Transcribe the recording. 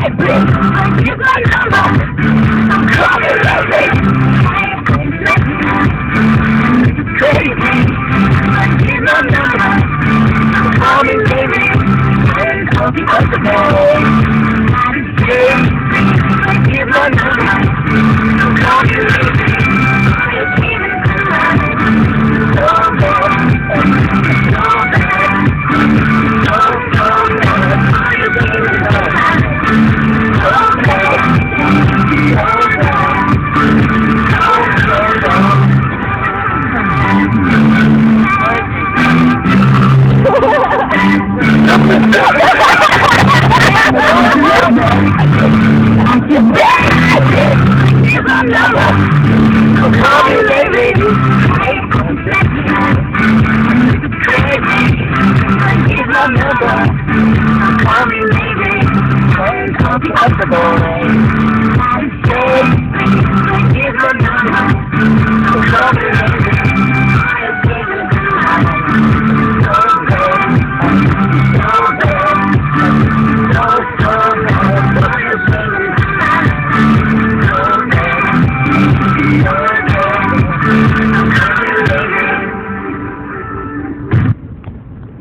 Give my number. Call me baby. Crazy. Give my number. Call me baby. Call me possible. Give my number. Call me baby. Call me baby. Give my number. Call me baby. Call me possible.